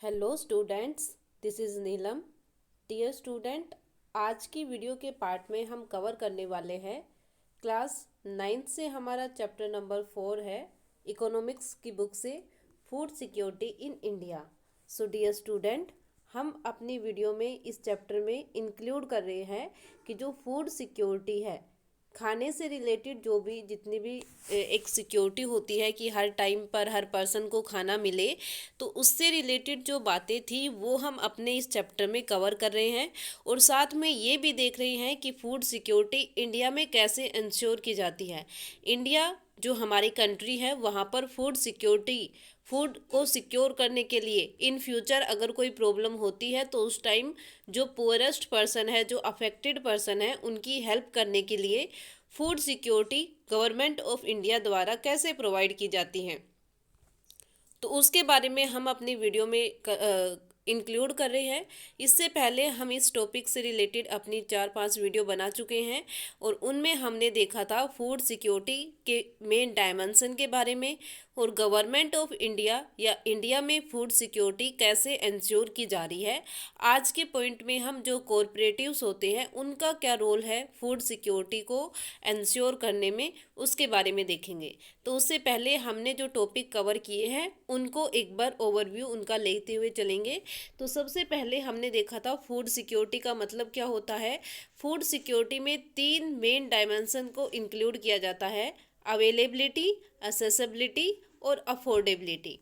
Hello students, this is Neelam. Dear student, आज की video के पार्ट में हम कवर करने वाले हैं क्लास 9th से हमारा चैप्टर नंबर 4 है इकोनॉमिक्स की बुक से food security in India. So dear student, हम अपनी वीडियो में इस चैप्टर में इंक्लूड कर रहे हैं कि जो फूड सिक्योरिटी है, खाने से रिलेटेड जो भी जितनी भी एक सिक्योरिटी होती है कि हर टाइम पर हर पर्सन को खाना मिले, तो उससे रिलेटेड जो बातें थी वो हम अपने इस चैप्टर में कवर कर रहे हैं। और साथ में ये भी देख रहे हैं कि फूड सिक्योरिटी इंडिया में कैसे इंश्योर की जाती है। इंडिया जो हमारी कंट्री है वहाँ पर फूड को सिक्योर करने के लिए इन फ्यूचर अगर कोई प्रॉब्लम होती है तो उस टाइम जो पुअरेस्ट पर्सन है, जो अफेक्टेड पर्सन है, उनकी हेल्प करने के लिए food security government of India द्वारा कैसे प्रोवाइड की जाती है, तो उसके बारे में हम अपनी वीडियो में इंक्लूड कर रहे हैं। इससे पहले हम इस टॉपिक से रिलेटेड अपनी 4-5 वीडियो बना चुके हैं और उनमें हमने देखा था फूड सिक्योरिटी के मेन डायमेंशन के बारे में और गवर्नमेंट ऑफ इंडिया या इंडिया में फूड सिक्योरिटी कैसे इंश्योर की जा रही है। आज के पॉइंट में हम जो कॉरपोरेटिव्स होते हैं उनका क्या रोल है फूड सिक्योरिटी को इंश्योर करने में, उसके बारे में देखेंगे। तो उससे पहले हमने जो टॉपिक कवर किए हैं उनको एक बार ओवरव्यू उनका लेते हुए चलेंगे। तो सबसे पहले हमने देखा था फूड सिक्योरिटी का मतलब क्या होता है। फूड सिक्योरिटी में 3 मेन डायमेंशन को इंक्लूड किया जाता है: अवेलेबिलिटी, असेसिबिलिटी और अफोर्डेबिलिटी।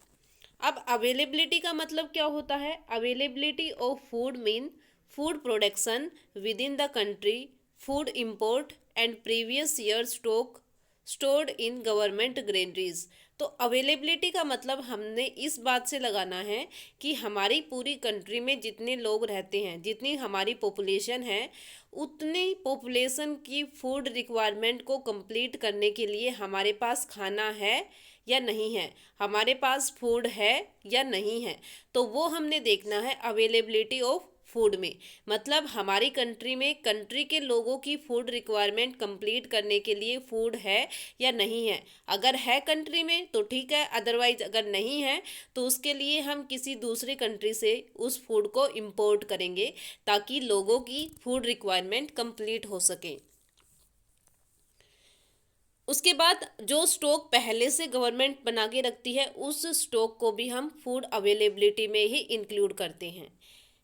अब अवेलेबिलिटी का मतलब क्या होता है? Availability of food mean food production with in the country, food import and previous year stock stored in government granaries. तो अवेलेबिलिटी का मतलब हमने इस बात से लगाना है कि हमारी पूरी कंट्री में जितने लोग रहते हैं, जितनी हमारी पॉपुलेशन है, उतनी पॉपुलेशन की फूड रिक्वायरमेंट को कंप्लीट करने के लिए हमारे पास खाना है या नहीं है, हमारे पास फूड है या नहीं है। तो वो हमने देखना है अवेलेबिलिटी ऑफ फूड में। मतलब हमारी कंट्री में कंट्री के लोगों की फूड रिक्वायरमेंट कंप्लीट करने के लिए फूड है या नहीं है। अगर है कंट्री में तो ठीक है, अदरवाइज अगर नहीं है तो उसके लिए हम किसी दूसरी कंट्री से उस फूड को इंपोर्ट करेंगे ताकि लोगों की फूड रिक्वायरमेंट कंप्लीट हो सके। उसके बाद जो स्टॉक पहले से गवर्नमेंट बना के रखती है उस स्टॉक को भी हम फूड अवेलेबिलिटी में ही इंक्लूड करते हैं।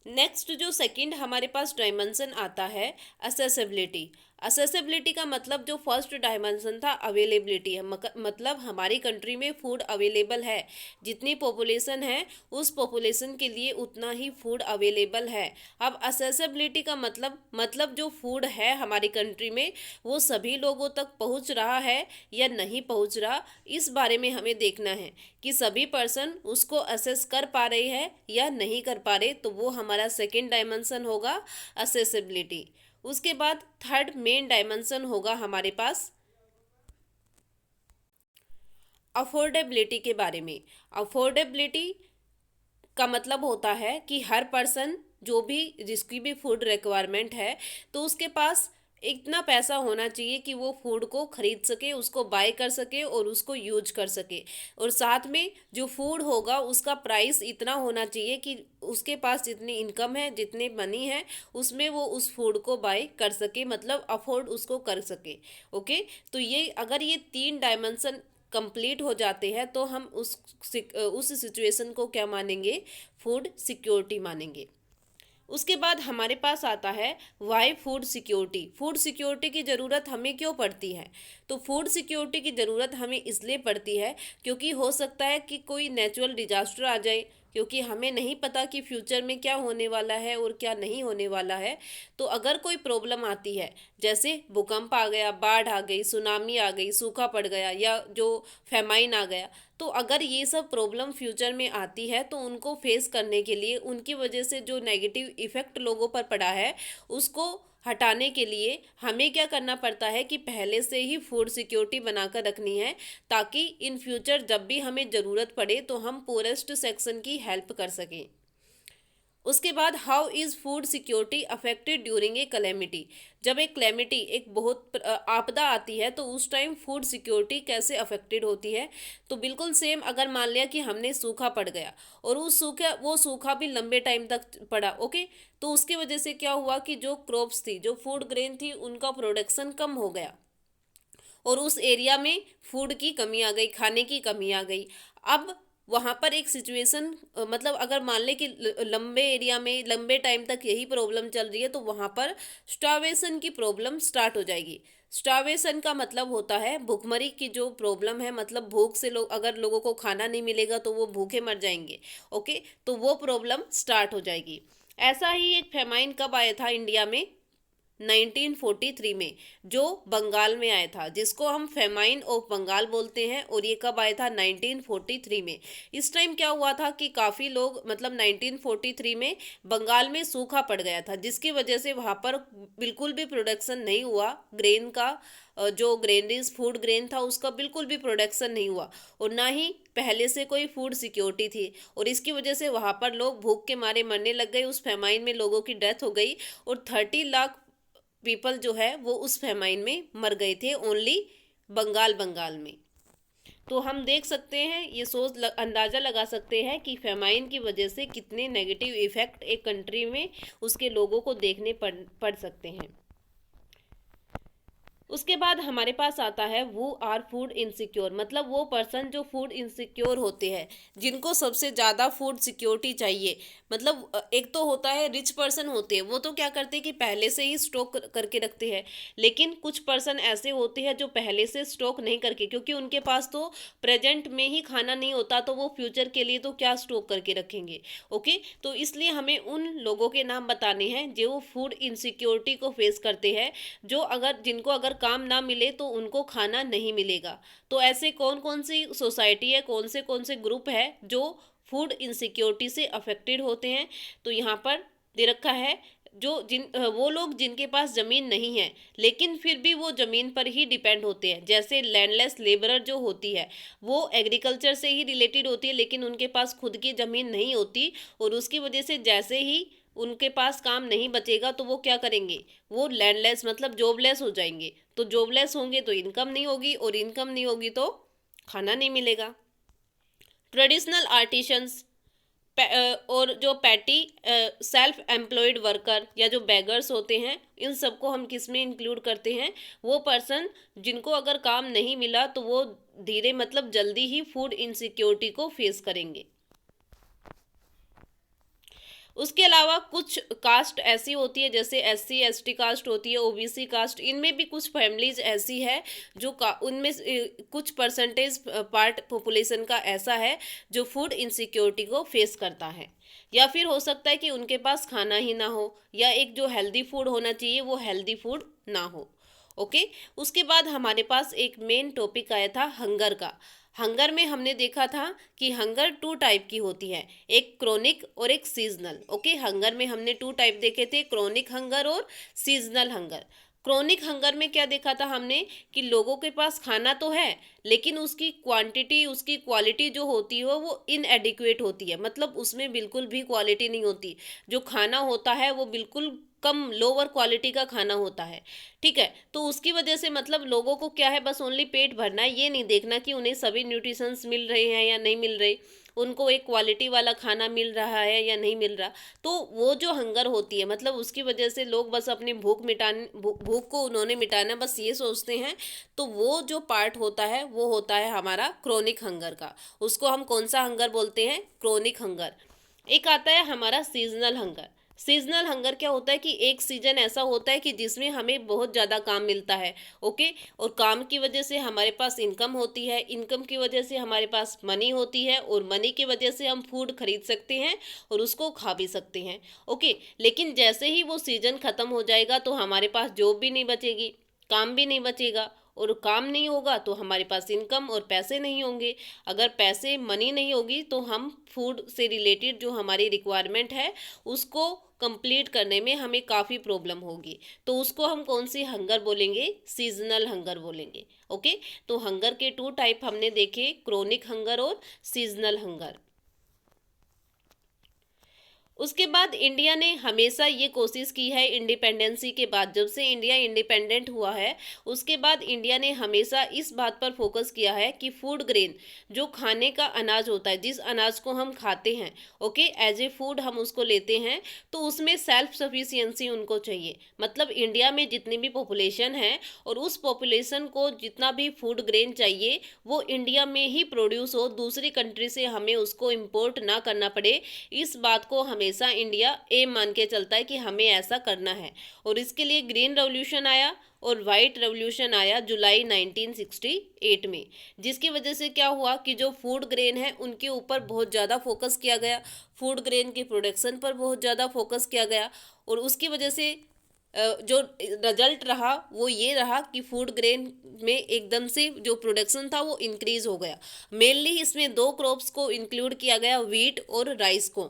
नेक्स्ट जो सेकंड हमारे पास डायमेंशन आता है असेसिबिलिटी। असेसिबिलिटी का मतलब जो फर्स्ट डायमेंशन था अवेलेबिलिटी है, मतलब हमारी कंट्री में फूड अवेलेबल है, जितनी पॉपुलेशन है उस पॉपुलेशन के लिए उतना ही फूड अवेलेबल है। अब असेसिबिलिटी का मतलब जो फूड है हमारी कंट्री में वो सभी लोगों तक पहुंच रहा है या नहीं पहुंच रहा, इस बारे में हमें देखना है कि सभी पर्सन उसको असेस कर पा रहे हैं या नहीं कर पा रहे। तो वो हमारा सेकेंड डायमेंशन होगा असेसिबिलिटी। उसके बाद थर्ड मेन डायमेंशन होगा हमारे पास अफोर्डेबिलिटी के बारे में। अफोर्डेबिलिटी का मतलब होता है कि हर पर्सन जो भी जिसकी भी फूड रिक्वायरमेंट है तो उसके पास इतना पैसा होना चाहिए कि वो फूड को खरीद सके, उसको बाय कर सके और उसको यूज कर सके। और साथ में जो फूड होगा उसका प्राइस इतना होना चाहिए कि उसके पास जितनी इनकम है, जितनी मनी है, उसमें वो उस फूड को बाय कर सके, मतलब अफोर्ड उसको कर सके। ओके, तो ये अगर ये 3 डायमेंशन कंप्लीट हो जाते हैं तो हम उस सिचुएशन को क्या मानेंगे? फूड सिक्योरिटी मानेंगे। उसके बाद हमारे पास आता है why food security. Food security की ज़रूरत हमें क्यों पड़ती है? तो फूड सिक्योरिटी की ज़रूरत हमें इसलिए पड़ती है क्योंकि हो सकता है कि कोई नेचुरल डिजास्टर आ जाए, क्योंकि हमें नहीं पता कि फ्यूचर में क्या होने वाला है और क्या नहीं होने वाला है। तो अगर कोई प्रॉब्लम आती है, जैसे भूकंप आ गया, बाढ़ आ गई, सुनामी आ गई, सूखा पड़ गया या जो फेमाइन आ गया, तो अगर ये सब प्रॉब्लम फ्यूचर में आती है तो उनको फेस करने के लिए, उनकी वजह से जो नेगेटिव इफ़ेक्ट लोगों पर पड़ा है उसको हटाने के लिए हमें क्या करना पड़ता है कि पहले से ही फूड सिक्योरिटी बनाकर रखनी है, ताकि इन फ्यूचर जब भी हमें ज़रूरत पड़े तो हम पोरेस्ट सेक्शन की हेल्प कर सकें। उसके बाद how is food security affected during a calamity. जब एक कैलेमिटी, एक बहुत आपदा आती है तो उस टाइम फूड सिक्योरिटी कैसे अफेक्टेड होती है। तो बिल्कुल सेम, अगर मान लिया कि हमने सूखा पड़ गया और वो सूखा भी लंबे टाइम तक पड़ा, ओके, तो उसकी वजह से क्या हुआ कि जो क्रॉप्स थी, जो फूड ग्रेन थी, उनका प्रोडक्शन कम हो गया और उस एरिया में फूड की कमी आ गई, खाने की कमी आ गई। अब वहाँ पर एक सिचुएशन, मतलब अगर मान लें कि लंबे एरिया में लंबे टाइम तक यही प्रॉब्लम चल रही है तो वहाँ पर स्टार्वेशन की प्रॉब्लम स्टार्ट हो जाएगी। स्टार्वेशन का मतलब होता है भूखमरी की जो प्रॉब्लम है, मतलब भूख से लोग, अगर लोगों को खाना नहीं मिलेगा तो वो भूखे मर जाएंगे, ओके, तो वो प्रॉब्लम स्टार्ट हो जाएगी। ऐसा ही एक फेमाइन कब आया था इंडिया में? 1943 में, जो बंगाल में आया था, जिसको हम फेमाइन ऑफ बंगाल बोलते हैं। और ये कब आया था? 1943 में। इस टाइम क्या हुआ था कि काफ़ी लोग, मतलब 1943 में बंगाल में सूखा पड़ गया था, जिसकी वजह से वहाँ पर बिल्कुल भी प्रोडक्शन नहीं हुआ ग्रेन का। जो ग्रेनरीज फूड ग्रेन था उसका बिल्कुल भी प्रोडक्शन नहीं हुआ और ना ही पहले से कोई फूड सिक्योरिटी थी। और इसकी वजह से वहाँ पर लोग भूख के मारे मरने लग गए। उस फेमाइन में लोगों की डेथ हो गई और 30 लाख पीपल जो है वो उस फेमाइन में मर गए थे, ओनली बंगाल में। तो हम देख सकते हैं, ये अंदाज़ा लगा सकते हैं कि फेमाइन की वजह से कितने नेगेटिव इफ़ेक्ट एक कंट्री में उसके लोगों को देखने पड़ सकते हैं। उसके बाद हमारे पास आता है वो आर फूड इनसिक्योर, मतलब वो पर्सन जो फूड इनसिक्योर होते हैं, जिनको सबसे ज़्यादा फूड सिक्योरिटी चाहिए। मतलब एक तो होता है रिच पर्सन होते हैं, वो तो क्या करते हैं कि पहले से ही स्टॉक करके रखते हैं। लेकिन कुछ पर्सन ऐसे होते हैं जो पहले से स्टॉक नहीं करके, क्योंकि उनके पास तो प्रेजेंट में ही खाना नहीं होता तो वो फ्यूचर के लिए तो क्या स्टॉक करके रखेंगे, ओके। तो इसलिए हमें उन लोगों के नाम बताने हैं जो फूड इनसिक्योरिटी को फेस करते हैं, जिनको अगर काम ना मिले तो उनको खाना नहीं मिलेगा। तो ऐसे कौन कौन सी सोसाइटी है, कौन से ग्रुप है जो फूड इनसिक्योरिटी से अफेक्टेड होते हैं? तो यहाँ पर दे रखा है, वो लोग जिनके पास ज़मीन नहीं है लेकिन फिर भी वो ज़मीन पर ही डिपेंड होते हैं। जैसे लैंडलेस लेबरर जो होती है, वो एग्रीकल्चर से ही रिलेटेड होती है लेकिन उनके पास खुद की ज़मीन नहीं होती और उसकी वजह से जैसे ही उनके पास काम नहीं बचेगा तो वो क्या करेंगे? वो लैंडलेस, मतलब जॉबलेस हो जाएंगे। तो जॉबलेस होंगे तो इनकम नहीं होगी और इनकम नहीं होगी तो खाना नहीं मिलेगा। ट्रेडिशनल आर्टिशंस और जो पैटी सेल्फ एम्प्लॉयड वर्कर या जो बेगर्स होते हैं, इन सबको हम किस में इंक्लूड करते हैं? वो पर्सन जिनको अगर काम नहीं मिला तो वो धीरे, मतलब जल्दी ही फूड इनसिक्योरिटी को फेस करेंगे। उसके अलावा कुछ कास्ट ऐसी होती है, जैसे एससी एसटी कास्ट होती है, ओबीसी कास्ट, इनमें भी कुछ फैमिलीज ऐसी है जो उनमें कुछ परसेंटेज पार्ट पॉपुलेशन का ऐसा है जो फूड इनसिक्योरिटी को फेस करता है। या फिर हो सकता है कि उनके पास खाना ही ना हो, या एक जो हेल्दी फूड होना चाहिए वो हेल्दी फूड ना हो, ओके। उसके बाद हमारे पास एक मेन टॉपिक आया था हंगर का। हंगर में हमने देखा था कि हंगर टू टाइप की होती है, एक क्रोनिक और एक सीजनल, ओके। हंगर में हमने टू टाइप देखे थे, क्रोनिक हंगर और सीजनल हंगर। क्रोनिक हंगर में क्या देखा था हमने कि लोगों के पास खाना तो है लेकिन उसकी क्वांटिटी, उसकी क्वालिटी जो होती है वो इनएडिक्वेट होती है, मतलब उसमें बिल्कुल भी क्वालिटी नहीं होती। जो खाना होता है वो बिल्कुल कम लोअर क्वालिटी का खाना होता है, ठीक है। तो उसकी वजह से मतलब लोगों को क्या है, बस ओनली पेट भरना है, ये नहीं देखना कि उन्हें सभी न्यूट्रिशंस मिल रहे हैं या नहीं मिल रहे, उनको एक क्वालिटी वाला खाना मिल रहा है या नहीं मिल रहा। तो वो जो हंगर होती है, मतलब उसकी वजह से लोग बस अपनी भूख को उन्होंने मिटाना, बस ये सोचते हैं। तो वो जो पार्ट होता है वो होता है हमारा क्रोनिक हंगर का। उसको हम कौन सा हंगर बोलते हैं? Chronic hunger. एक आता है हमारा सीजनल हंगर। सीजनल हंगर क्या होता है कि एक सीजन ऐसा होता है कि जिसमें हमें बहुत ज़्यादा काम मिलता है, ओके, और काम की वजह से हमारे पास इनकम होती है, इनकम की वजह से हमारे पास मनी होती है और मनी की वजह से हम फूड खरीद सकते हैं और उसको खा भी सकते हैं, ओके। लेकिन जैसे ही वो सीजन ख़त्म हो जाएगा तो हमारे पास जॉब भी नहीं बचेगी, काम भी नहीं बचेगा, और काम नहीं होगा तो हमारे पास इनकम और पैसे नहीं होंगे। अगर पैसे, मनी नहीं होगी तो हम फूड से रिलेटेड जो हमारी रिक्वायरमेंट है उसको कंप्लीट करने में हमें काफ़ी प्रॉब्लम होगी। तो उसको हम कौन सी हंगर बोलेंगे? सीजनल हंगर बोलेंगे, ओके। तो हंगर के टू टाइप हमने देखे, क्रोनिक हंगर और सीजनल हंगर। उसके बाद इंडिया ने हमेशा ये कोशिश की है, इंडिपेंडेंसी के बाद, जब से इंडिया इंडिपेंडेंट हुआ है उसके बाद इंडिया ने हमेशा इस बात पर फोकस किया है कि फूड ग्रेन, जो खाने का अनाज होता है, जिस अनाज को हम खाते हैं, ओके, एज ए फूड हम उसको लेते हैं, तो उसमें सेल्फ सफिशिएंसी उनको चाहिए। मतलब इंडिया में जितनी भी पॉपुलेशन है और उस पॉपुलेशन को जितना भी फूड ग्रेन चाहिए वो इंडिया में ही प्रोड्यूस हो, दूसरी कंट्री से हमें उसको इम्पोर्ट ना करना पड़े। इस बात को हमेशा इंडिया एम मान के चलता है कि हमें ऐसा करना है। और इसके लिए ग्रीन रेवोल्यूशन आया और वाइट रेवोल्यूशन आया जुलाई 1968 में, जिसकी वजह से क्या हुआ कि जो फूड ग्रेन है उनके ऊपर बहुत ज़्यादा फोकस किया गया, फूड ग्रेन के प्रोडक्शन पर बहुत ज़्यादा फोकस किया गया। और उसकी वजह से जो रिजल्ट रहा वो ये रहा कि फूड ग्रेन में एकदम से जो प्रोडक्शन था वो इंक्रीज हो गया। मेनली इसमें दो क्रॉप्स को इंक्लूड किया गया, व्हीट और राइस को,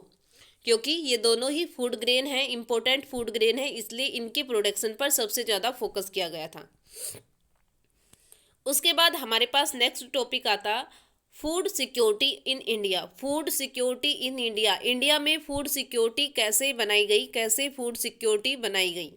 क्योंकि ये दोनों ही फूड ग्रेन हैं, इंपॉर्टेंट फूड ग्रेन है, इसलिए इनके प्रोडक्शन पर सबसे ज़्यादा फोकस किया गया था। उसके बाद हमारे पास नेक्स्ट टॉपिक आता food security in India. Food security in India, India में फूड सिक्योरिटी कैसे बनाई गई, कैसे फूड सिक्योरिटी बनाई गई।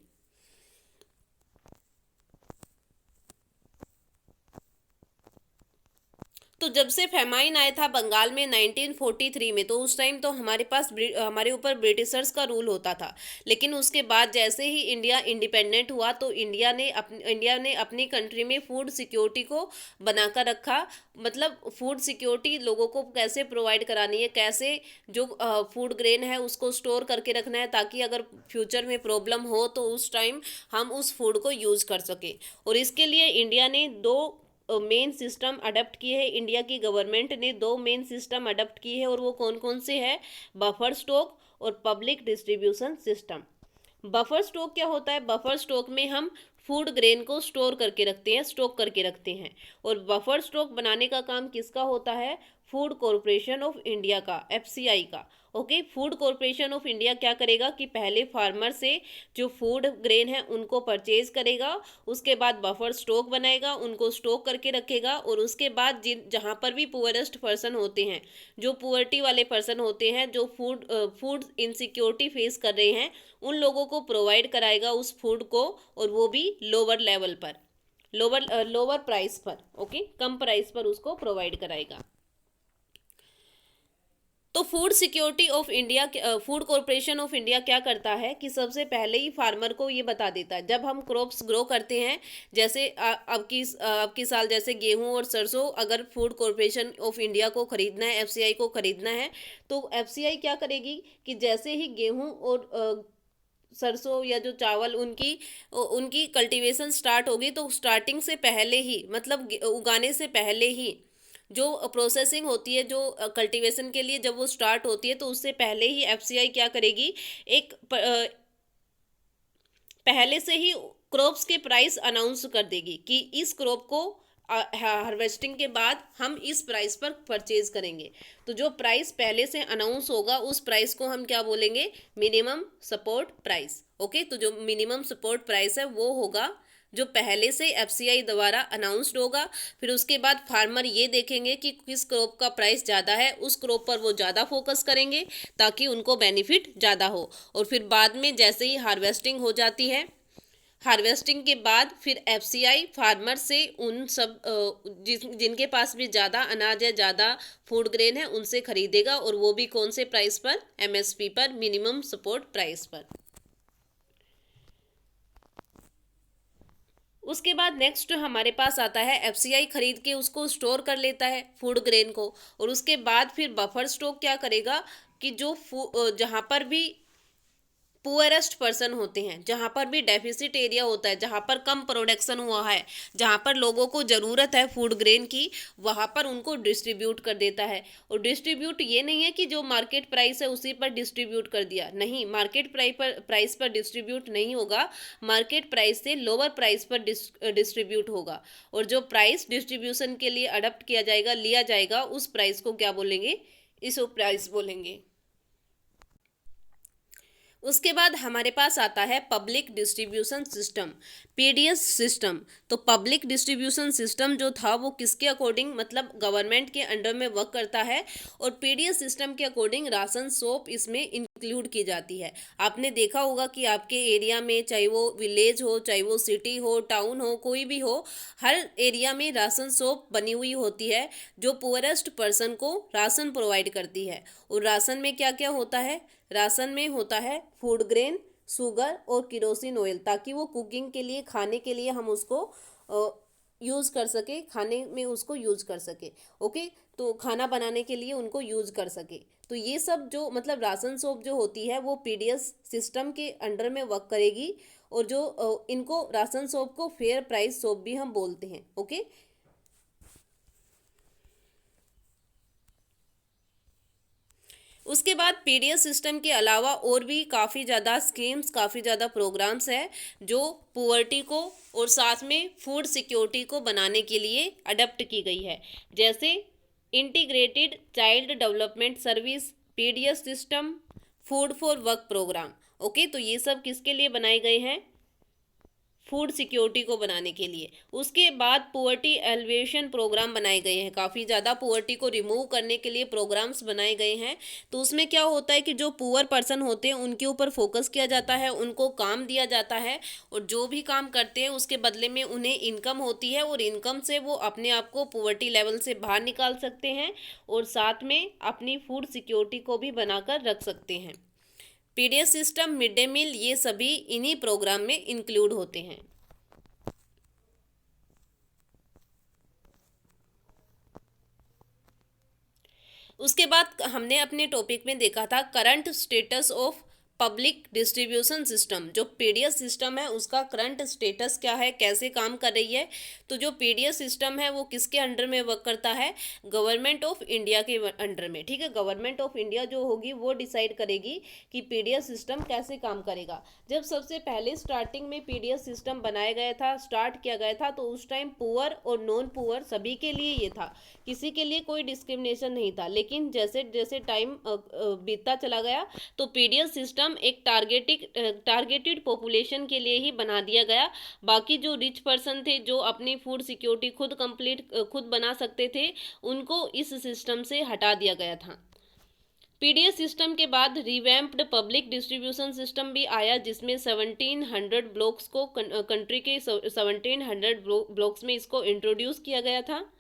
तो जब से फेमाइन आया था बंगाल में 1943 में, तो उस टाइम तो हमारे ऊपर ब्रिटिशर्स का रूल होता था। लेकिन उसके बाद जैसे ही इंडिया इंडिपेंडेंट हुआ तो इंडिया ने अपनी कंट्री में फूड सिक्योरिटी को बनाकर रखा। मतलब फूड सिक्योरिटी लोगों को कैसे प्रोवाइड करानी है, कैसे जो फूड ग्रेन है उसको स्टोर करके रखना है, ताकि अगर फ्यूचर में प्रॉब्लम हो तो उस टाइम हम उस फूड को यूज़ कर सके। और इसके लिए इंडिया ने दो मेन सिस्टम अडॉप्ट किए हैं। इंडिया की गवर्नमेंट ने दो मेन सिस्टम अडॉप्ट किए हैं, और वो कौन कौन से हैं? बफर स्टॉक और public distribution system. Buffer stock क्या होता है? बफर स्टॉक में हम फूड ग्रेन को स्टोर करके रखते हैं, स्टॉक करके रखते हैं। और बफर स्टॉक बनाने का काम किसका होता है? फूड कॉरपोरेशन ऑफ इंडिया का, एफसीआई का। Okay, food corporation of India क्या करेगा कि पहले फार्मर से जो फूड ग्रेन है उनको परचेज करेगा, उसके बाद बफर स्टॉक बनाएगा, उनको स्टॉक करके रखेगा, और उसके बाद जहाँ पर भी पुअरेस्ट पर्सन होते हैं, जो पुअर्टी वाले पर्सन होते हैं, जो फूड इनसिक्योरिटी फेस कर रहे हैं, उन लोगों को प्रोवाइड कराएगा उस फूड को, और वो भी लोअर लेवल पर, लोअर प्राइस पर। ओके, कम प्राइस पर उसको प्रोवाइड कराएगा। तो food security of India, food corporation of India क्या करता है कि सबसे पहले ही फार्मर को ये बता देता है, जब हम क्रॉप्स ग्रो करते हैं, जैसे अब की साल जैसे गेहूं और सरसों अगर फूड कॉरपोरेशन ऑफ इंडिया को खरीदना है, एफसीआई को खरीदना है, तो एफसीआई क्या करेगी कि जैसे ही गेहूं और सरसों या जो चावल उनकी उनकी कल्टीवेशन स्टार्ट होगी, तो स्टार्टिंग से पहले ही, मतलब उगाने से पहले ही जो प्रोसेसिंग होती है, जो कल्टीवेशन के लिए जब वो स्टार्ट होती है, तो उससे पहले ही एफसीआई क्या करेगी, पहले से ही क्रॉप्स के प्राइस अनाउंस कर देगी कि इस क्रॉप को हार्वेस्टिंग के बाद हम इस प्राइस पर परचेज करेंगे। तो जो प्राइस पहले से अनाउंस होगा उस प्राइस को हम क्या बोलेंगे? Minimum support price. ओके, तो जो मिनिमम सपोर्ट प्राइस है वो होगा जो पहले से एफसीआई द्वारा अनाउंस्ड होगा। फिर उसके बाद फार्मर ये देखेंगे कि किस क्रॉप का प्राइस ज़्यादा है, उस क्रॉप पर वो ज़्यादा फोकस करेंगे ताकि उनको बेनिफिट ज़्यादा हो। और फिर बाद में जैसे ही हार्वेस्टिंग हो जाती है, हार्वेस्टिंग के बाद फिर एफसीआई फार्मर से उन सब जिनके पास भी ज़्यादा अनाज है, ज़्यादा फूड ग्रेन है, उनसे खरीदेगा, और वो भी कौन से प्राइस पर? एमएसपी पर, मिनिमम सपोर्ट प्राइस पर। उसके बाद नेक्स्ट हमारे पास आता है एफसीआई खरीद के उसको स्टोर कर लेता है फूड ग्रेन को, और उसके बाद फिर बफर स्टॉक क्या करेगा कि जो जहाँ पर भी पुअरेस्ट पर्सन होते हैं, जहाँ पर भी डेफिसिट एरिया होता है, जहाँ पर कम प्रोडक्शन हुआ है, जहाँ पर लोगों को ज़रूरत है फूड ग्रेन की, वहाँ पर उनको डिस्ट्रीब्यूट कर देता है। और डिस्ट्रीब्यूट ये नहीं है कि जो मार्केट प्राइस है उसी पर डिस्ट्रीब्यूट कर दिया, नहीं, मार्केट प्राइस पर डिस्ट्रीब्यूट नहीं होगा, मार्केट प्राइस से लोअर प्राइस पर डिस्ट्रीब्यूट होगा। और जो प्राइस डिस्ट्रीब्यूशन के लिए अडॉप्ट किया जाएगा, लिया जाएगा, उस प्राइस को क्या बोलेंगे? इस प्राइस बोलेंगे। उसके बाद हमारे पास आता है public distribution system, PDS system. तो पब्लिक डिस्ट्रीब्यूशन सिस्टम जो था वो किसके अकॉर्डिंग, मतलब गवर्नमेंट के अंडर में वर्क करता है, और पीडीएस सिस्टम के अकॉर्डिंग राशन शॉप इसमें इंक्लूड की जाती है। आपने देखा होगा कि आपके एरिया में, चाहे वो विलेज हो, चाहे वो सिटी हो, टाउन हो, कोई भी हो, हर एरिया में राशन शॉप बनी हुई होती है जो पुअरेस्ट पर्सन को राशन प्रोवाइड करती है। और राशन में क्या क्या होता है? राशन में होता है फूड ग्रेन, शुगर और केरोसिन ऑयल, ताकि वो कुकिंग के लिए, खाने के लिए हम उसको यूज़ कर सके, खाने में उसको यूज़ कर सके। ओके, तो खाना बनाने के लिए उनको यूज़ कर सके। तो ये सब जो मतलब राशन शॉप जो होती है वो पीडीएस सिस्टम के अंडर में वर्क करेगी। और जो इनको राशन शॉप को फेयर प्राइस शॉप भी हम बोलते हैं। ओके, उसके बाद पीडीएस सिस्टम के अलावा और भी काफ़ी ज़्यादा स्कीम्स, काफ़ी ज़्यादा प्रोग्राम्स हैं जो पुअर्टी को और साथ में फूड सिक्योरिटी को बनाने के लिए अडप्ट की गई है। जैसे integrated child development service, PDS system, food for work program. Okay, तो ये सब किसके लिए बनाए गए हैं? फूड सिक्योरिटी को बनाने के लिए। उसके बाद पुअर्टी एलिवेशन प्रोग्राम बनाए गए हैं, काफ़ी ज़्यादा पुअर्टी को रिमूव करने के लिए प्रोग्राम्स बनाए गए हैं। तो उसमें क्या होता है कि जो पुअर पर्सन होते हैं उनके ऊपर फोकस किया जाता है, उनको काम दिया जाता है, और जो भी काम करते हैं उसके बदले में उन्हें इनकम होती है, और इनकम से वो अपने आप को पुअर्टी लेवल से बाहर निकाल सकते हैं, और साथ में अपनी फूड सिक्योरिटी को भी बनाकर रख सकते हैं। PDS system, mid day meal, ये सभी इन्हीं प्रोग्राम में इंक्लूड होते हैं। उसके बाद हमने अपने टॉपिक में देखा था current status of public distribution system. जो पीडीएस सिस्टम है उसका करंट स्टेटस क्या है, कैसे काम कर रही है। तो जो पीडीएस सिस्टम है वो किसके अंडर में वर्क करता है? गवर्नमेंट ऑफ इंडिया के अंडर में। ठीक है, गवर्नमेंट ऑफ इंडिया जो होगी वो डिसाइड करेगी कि पीडीएस सिस्टम कैसे काम करेगा। जब सबसे पहले स्टार्टिंग में पीडीएस सिस्टम बनाया गया था, स्टार्ट किया गया था, तो उस टाइम पुअर और नॉन पुअर सभी के लिए ये था, किसी के लिए कोई डिस्क्रिमिनेशन नहीं था। लेकिन जैसे जैसे टाइम बीतता चला गया तो पीडीएस सिस्टम एक टारगेटेड पॉपुलेशन के लिए ही बना दिया गया। बाकी जो रिच पर्सन थे, जो अपनी फूड सिक्योरिटी खुद बना सकते थे, उनको इस सिस्टम से हटा दिया गया था। पीडीएस सिस्टम के बाद रिवैम्प्ड पब्लिक डिस्ट्रीब्यूशन सिस्टम भी आया, जिसमें 1700 ब्लॉक्स को, कंट्री के 1700 ब्लॉक्स में इसको इंट्रोड्यूस किया गया था।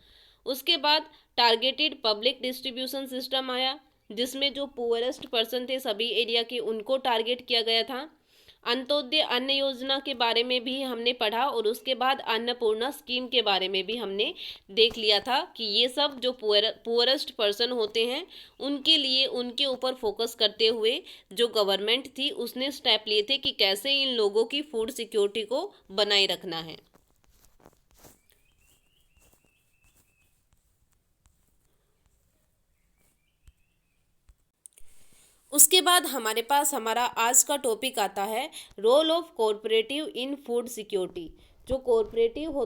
उसके बाद टारगेटेड पब्लिक डिस्ट्रीब्यूशन सिस्टम आया, जिसमें जो पुअरेस्ट पर्सन थे सभी एरिया के, उनको टारगेट किया गया था। अंत्योदय अन्न योजना के बारे में भी हमने पढ़ा, और उसके बाद अन्नपूर्णा स्कीम के बारे में भी हमने देख लिया था कि ये सब जो पुअरेस्ट पर्सन होते हैं उनके लिए, उनके ऊपर फोकस करते हुए जो गवर्नमेंट थी उसने स्टेप लिए थे कि कैसे इन लोगों की फूड सिक्योरिटी को बनाए रखना है। उसके बाद हमारे पास हमारा आज का टॉपिक आता है role of cooperative in food security. जो कोऑपरेटिव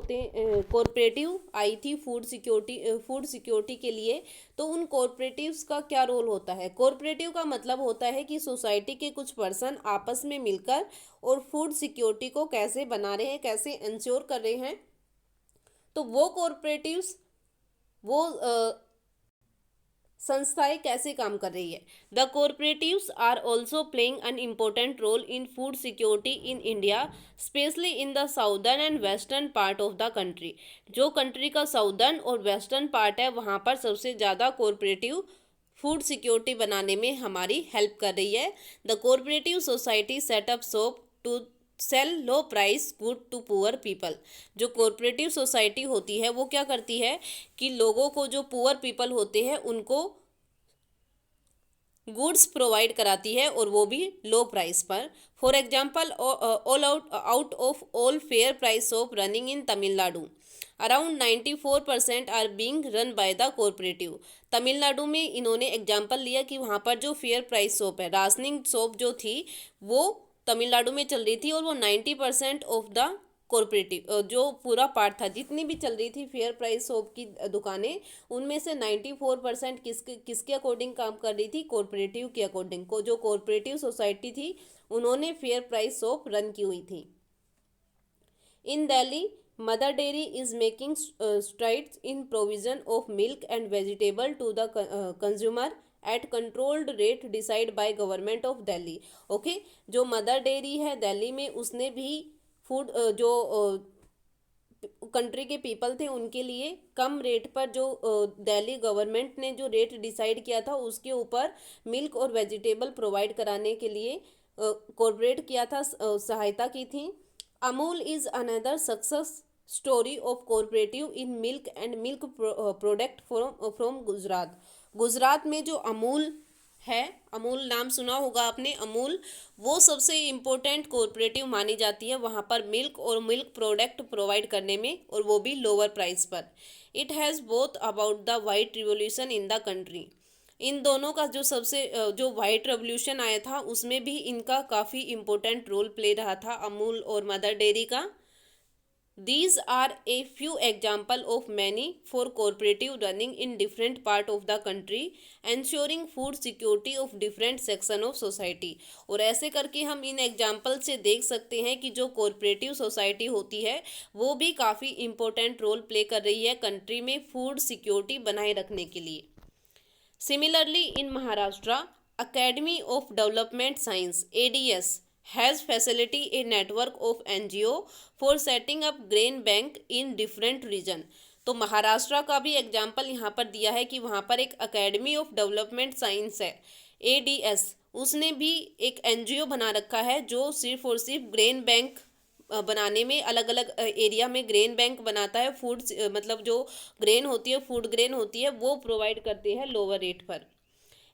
आई थी फूड सिक्योरिटी के लिए, तो उन कोऑपरेटिव्स का क्या रोल होता है? कोऑपरेटिव का मतलब होता है कि सोसाइटी के कुछ पर्सन आपस में मिलकर और फूड सिक्योरिटी को कैसे बना रहे हैं, कैसे इंश्योर कर रहे हैं। तो वो कोऑपरेटिव्स, वो संस्थाएं कैसे काम कर रही है? The cooperatives are also playing an important role in food security in India, specially in the southern and western part of the country. जो कंट्री का साउदर्न और वेस्टर्न पार्ट है वहाँ पर सबसे ज़्यादा कोऑपरेटिव फूड सिक्योरिटी बनाने में हमारी हेल्प कर रही है। The cooperative society set up shop to sell low price good to poor people. जो कोऑपरेटिव सोसाइटी होती है वो क्या करती है कि लोगों को, जो पुअर पीपल होते हैं उनको गुड्स प्रोवाइड कराती है, और वो भी लो प्राइस पर। For example, all out of all fair price shop running in Tamil Nadu, around 94% are being run by the cooperative. Tamil Nadu में इन्होंने एग्जाम्पल लिया कि वहाँ पर जो फेयर प्राइस शॉप है, राशनिंग शॉप जो थी वो तमिलनाडु में चल रही थी, और वो 90% ऑफ द कॉरपोरेटिव जो पूरा पार्ट था, जितनी भी चल रही थी फेयर प्राइस सोप की दुकानें, उनमें से 94% किसके अकॉर्डिंग काम कर रही थी? कॉरपोरेटिव के अकॉर्डिंग। को जो कॉरपोरेटिव सोसाइटी थी उन्होंने फेयर प्राइस सोप रन की हुई थी। In Delhi, Mother Dairy is making strides in provision of milk and vegetable to the consumer at controlled rate decide by government of Delhi. Okay, जो mother dairy है दिल्ली में, उसने भी फूड जो कंट्री के पीपल थे उनके लिए कम रेट पर, जो दिल्ली गवर्नमेंट ने जो रेट डिसाइड किया था उसके ऊपर मिल्क और वेजिटेबल प्रोवाइड कराने के लिए कॉर्पोरेट किया था, सहायता की थी। Amul is another success story of cooperative in milk and milk product from Gujarat. Gujarat में जो अमूल है, अमूल नाम सुना होगा आपने, अमूल वो सबसे इम्पोर्टेंट कोऑपरेटिव मानी जाती है वहाँ पर मिल्क और मिल्क प्रोडक्ट प्रोवाइड करने में, और वो भी लोअर प्राइस पर। It has both about the white revolution in the country. इन दोनों का जो सबसे जो वाइट रेवोल्यूशन आया था उसमें भी इनका काफ़ी इम्पोर्टेंट रोल प्ले रहा था, अमूल और मदर डेयरी का। These are a few example of many for cooperative running in different part of the country, ensuring food security of different section of society। और ऐसे करके हम इन एग्जाम्पल से देख सकते हैं कि जो कोऑपरेटिव सोसाइटी होती है वो भी काफ़ी इम्पोर्टेंट रोल प्ले कर रही है कंट्री में फूड सिक्योरिटी बनाए रखने के लिए। Similarly, in Maharashtra, Academy of Development Science (ADS) has facility a network of NGO for setting up grain bank in different region। तो महाराष्ट्र का भी एग्जाम्पल यहाँ पर दिया है कि वहाँ पर एक अकेडमी ऑफ डेवलपमेंट साइंस है, ADS, उसने भी एक NGO बना रखा है जो सिर्फ और सिर्फ ग्रेन बैंक बनाने में, अलग अलग एरिया में ग्रेन बैंक बनाता है। फूड मतलब जो ग्रेन होती है, फूड ग्रेन होती है, वो प्रोवाइड करते हैं लोअर रेट पर।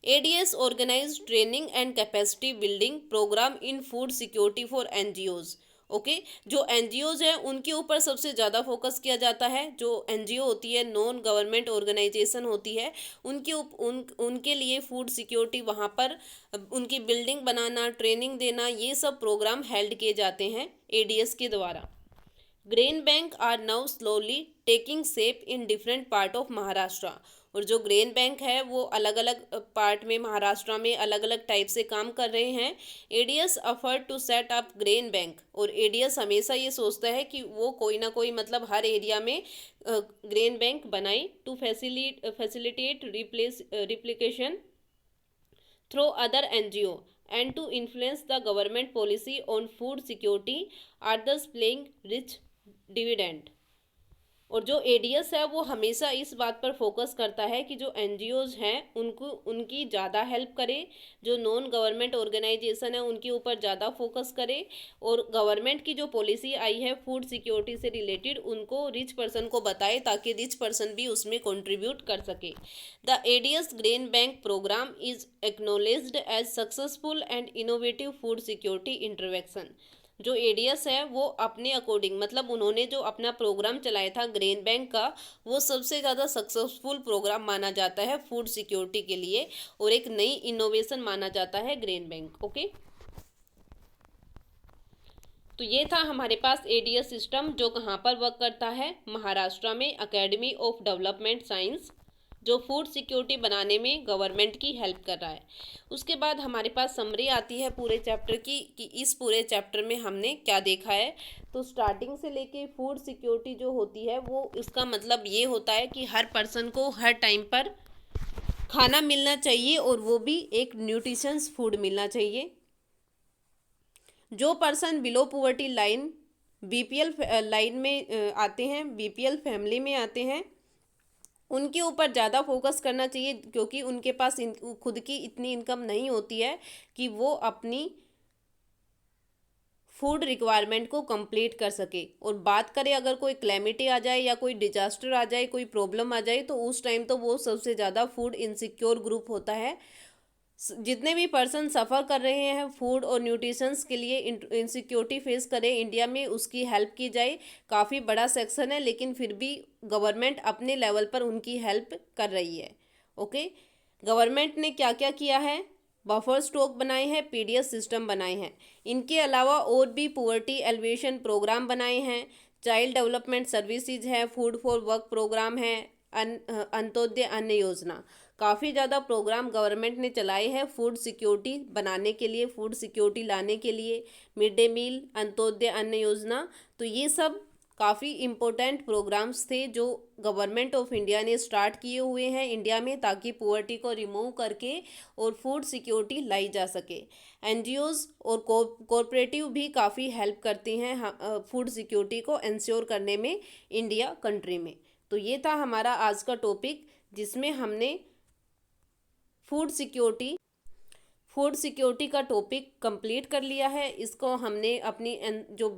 ADS organize training and capacity building program in food security for NGOs। Okay, जो NGOs हैं उनके ऊपर सबसे ज़्यादा फोकस किया जाता है। जो NGO होती है, नॉन गवर्नमेंट ऑर्गेनाइजेशन होती है, उनके लिए फूड सिक्योरिटी वहाँ पर उनकी बिल्डिंग बनाना, ट्रेनिंग देना, ये सब प्रोग्राम हेल्ड किए जाते हैं ADS के द्वारा। Grain bank are now slowly taking shape in different part of Maharashtra. और जो ग्रेन बैंक है वो अलग अलग पार्ट में महाराष्ट्र में अलग अलग टाइप से काम कर रहे हैं। ADS effort to set up grain bank, और ADS हमेशा ये सोचता है कि वो कोई ना कोई मतलब हर एरिया में ग्रेन बैंक बनाए to facilitate replication through other NGO and to influence the government policy on food security are thus playing rich dividend। और जो ADS है वो हमेशा इस बात पर फोकस करता है कि जो NGOs हैं उनको उनकी ज़्यादा हेल्प करे, जो नॉन गवर्नमेंट ऑर्गेनाइजेशन है उनके ऊपर ज़्यादा फोकस करे, और गवर्नमेंट की जो पॉलिसी आई है फूड सिक्योरिटी से रिलेटेड उनको रिच पर्सन को बताए ताकि रिच पर्सन भी उसमें कंट्रीब्यूट कर सके। The ADS grain bank program is acknowledged as successful and innovative food security intervention. जो ADS है वो अपने अकॉर्डिंग, मतलब उन्होंने जो अपना प्रोग्राम चलाया था ग्रेन बैंक का, वो सबसे ज़्यादा सक्सेसफुल प्रोग्राम माना जाता है फूड सिक्योरिटी के लिए, और एक नई इनोवेशन माना जाता है ग्रेन बैंक। ओके, तो ये था हमारे पास ADS सिस्टम जो कहाँ पर वर्क करता है, महाराष्ट्र में अकेडमी ऑफ डेवलपमेंट साइंस, जो फूड सिक्योरिटी बनाने में गवर्नमेंट की हेल्प कर रहा है। उसके बाद हमारे पास समरी आती है पूरे चैप्टर की कि इस पूरे चैप्टर में हमने क्या देखा है। तो स्टार्टिंग से लेके फूड सिक्योरिटी जो होती है वो, इसका मतलब ये होता है कि हर पर्सन को हर टाइम पर खाना मिलना चाहिए, और वो भी एक न्यूट्रिशंस फूड मिलना चाहिए। जो person below poverty line BPL line में आते हैं, BPL फैमिली में आते हैं, उनके ऊपर ज़्यादा फोकस करना चाहिए, क्योंकि उनके पास खुद की इतनी इनकम नहीं होती है कि वो अपनी फूड रिक्वायरमेंट को कंप्लीट कर सके। और बात करें अगर कोई क्लैमिटी आ जाए या कोई डिजास्टर आ जाए, कोई प्रॉब्लम आ जाए, तो उस टाइम तो वो सबसे ज़्यादा फूड इनसिक्योर ग्रुप होता है। जितने भी पर्सन सफ़र कर रहे हैं फूड और न्यूट्रिशंस के लिए, इनसिक्योरिटी फेस करें इंडिया में, उसकी हेल्प की जाए। काफ़ी बड़ा सेक्शन है लेकिन फिर भी गवर्नमेंट अपने लेवल पर उनकी हेल्प कर रही है। ओके, गवर्नमेंट ने क्या क्या किया है, बफर स्टॉक बनाए हैं, पीडीएस सिस्टम बनाए हैं। इनके अलावा और भी पुअर्टी एलिवेशन प्रोग्राम बनाए हैं, चाइल्ड डेवलपमेंट सर्विसेज है, फूड फॉर वर्क प्रोग्राम है, अंत्योदय अन्न योजना। काफ़ी ज़्यादा प्रोग्राम गवर्नमेंट ने चलाए हैं फूड सिक्योरिटी बनाने के लिए, फूड सिक्योरिटी लाने के लिए, मिड डे मील, अंत्योदय अन्न योजना। तो ये सब काफ़ी इम्पोर्टेंट प्रोग्राम्स थे जो गवर्नमेंट ऑफ इंडिया ने स्टार्ट किए हुए हैं इंडिया में, ताकि पुअर्टी को रिमूव करके और फूड सिक्योरिटी लाई जा सके। एनजीओज़ और कॉरपोरेटिव भी काफ़ी हेल्प करती हैं फूड सिक्योरिटी को इंश्योर करने में इंडिया कंट्री में। तो ये था हमारा आज का टॉपिक, जिसमें हमने फूड सिक्योरिटी का टॉपिक कंप्लीट कर लिया है। इसको हमने अपनी जो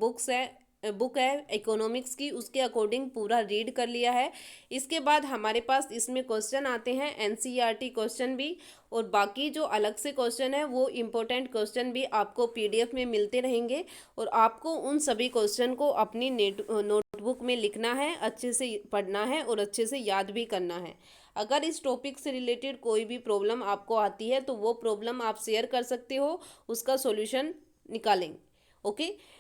बुक है इकोनॉमिक्स की, उसके अकॉर्डिंग पूरा रीड कर लिया है। इसके बाद हमारे पास इसमें क्वेश्चन आते हैं एनसीईआरटी क्वेश्चन भी, और बाकी जो अलग से क्वेश्चन है वो इम्पोर्टेंट क्वेश्चन भी आपको पीडीएफ में मिलते रहेंगे, और आपको उन सभी क्वेश्चन को अपनी नोटबुक में लिखना है, अच्छे से पढ़ना है और अच्छे से याद भी करना है। अगर इस टॉपिक से रिलेटेड कोई भी प्रॉब्लम आपको आती है तो वो प्रॉब्लम आप शेयर कर सकते हो, उसका सॉल्यूशन निकालेंगे। ओके,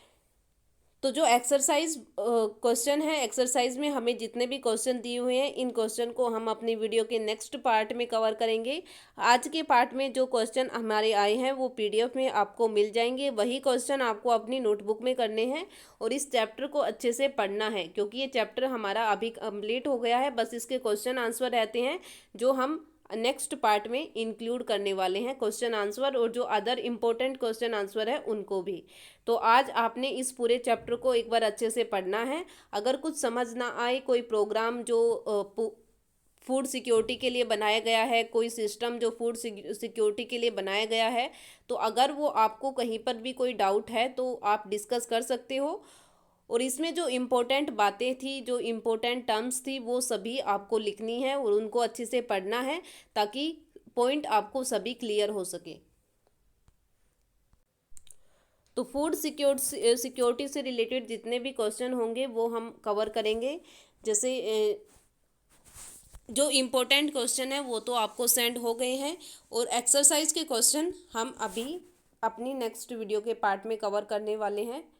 तो जो एक्सरसाइज क्वेश्चन है, एक्सरसाइज में हमें जितने भी क्वेश्चन दिए हुए हैं, इन क्वेश्चन को हम अपनी वीडियो के नेक्स्ट पार्ट में कवर करेंगे। आज के पार्ट में जो क्वेश्चन हमारे आए हैं वो पीडीएफ में आपको मिल जाएंगे, वही क्वेश्चन आपको अपनी नोटबुक में करने हैं और इस चैप्टर को अच्छे से पढ़ना है, क्योंकि ये चैप्टर हमारा अभी कंप्लीट हो गया है। बस इसके क्वेश्चन आंसर रहते हैं जो हम नेक्स्ट पार्ट में इंक्लूड करने वाले हैं, क्वेश्चन आंसर और जो अदर इम्पोर्टेंट क्वेश्चन आंसर है उनको भी। तो आज आपने इस पूरे चैप्टर को एक बार अच्छे से पढ़ना है। अगर कुछ समझ ना आए, कोई प्रोग्राम जो फूड सिक्योरिटी के लिए बनाया गया है, कोई सिस्टम जो फूड सिक्योरिटी के लिए बनाया गया है, तो अगर वो आपको कहीं पर भी कोई डाउट है तो आप डिस्कस कर सकते हो। और इसमें जो इम्पोर्टेंट बातें थी, जो इम्पोर्टेंट टर्म्स थी, वो सभी आपको लिखनी है और उनको अच्छे से पढ़ना है, ताकि पॉइंट आपको सभी क्लियर हो सके। तो फूड सिक्योरिटी से रिलेटेड जितने भी क्वेश्चन होंगे वो हम कवर करेंगे। जैसे जो इम्पोर्टेंट क्वेश्चन है वो तो आपको सेंड हो गए हैं, और एक्सरसाइज के क्वेश्चन हम अभी अपनी नेक्स्ट वीडियो के पार्ट में कवर करने वाले हैं।